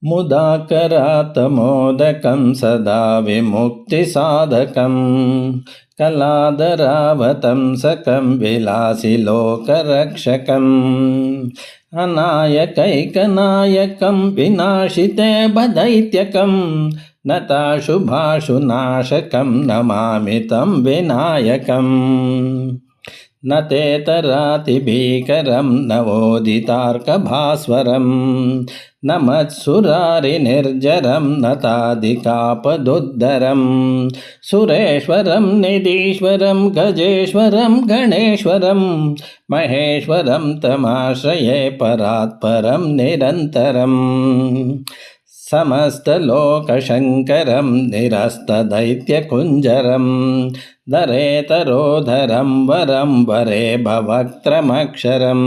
मुदाकरातमोदकं सदा विमुक्तिसाधकं कलादरावतंसकं विलासिलोकरक्षकम् अनायकैकनायकं विनाशिते भदैत्यकं नताशुभाशुनाशकं नमामि तं विनायकम् न तेतरातिभीकरं नवोदितार्कभास्वरं न मत्सुरारिनिर्जरं नतादिकापदुद्धरं सुरेश्वरं निधीश्वरं गजेश्वरं गणेश्वरं महेश्वरं तमाश्रये परात्परं निरन्तरम् समस्तलोकशङ्करं निरस्तदैत्यकुञ्जरं दरेतरोधरं वरं वरे भवक्त्रमक्षरं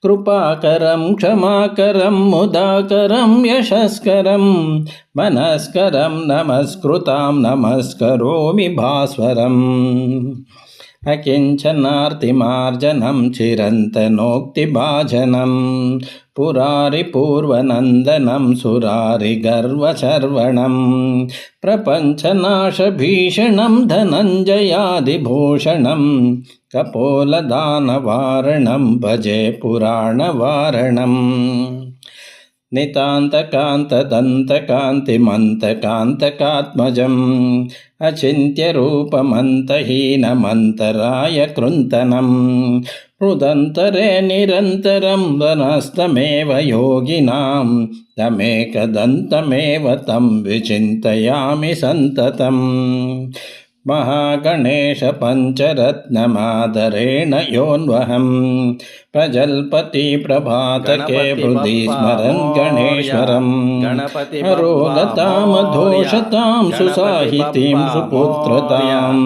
कृपाकरं क्षमाकरं मुदाकरं यशस्करं मनस्करं नमस्कृतां नमस्करोमि भास्वरम् अकिञ्चनार्तिमार्जनं चिरन्तनोक्तिभाजनं पुरारिपूर्वनन्दनं सुरारिगर्वशर्वणं प्रपञ्चनाशभीषणं धनञ्जयादिभूषणं कपोलदानवारणं भजे पुराणवारणम् नितान्तकान्तदन्तकान्तिमन्तकान्तकात्मजम् अचिन्त्यरूपमन्तहीनमन्तराय कृन्तनं हृदन्तरे निरन्तरं वनस्तमेव योगिनां तमेकदन्तमेव तं विचिन्तयामि सन्ततम् महागणेश पञ्चरत्नमादरेण योऽन्वहं प्रजल्पति प्रभातके हृदि स्मरन् गणेश्वरं रोगतामधोषतां सुसाहितीं सुपुत्रतां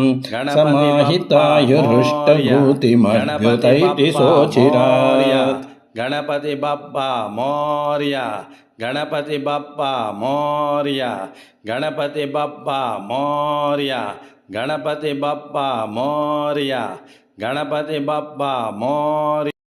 समाहितायुरुष्टभूतिमभ्युतैति सोचिरात्। गणपति बप्पा मोर्या, गणपति बप्पा मोर्या, गणपति बप्पा मोर्या, गणपति बप्पा मोर्या, गणपति बप्पा मोर्या।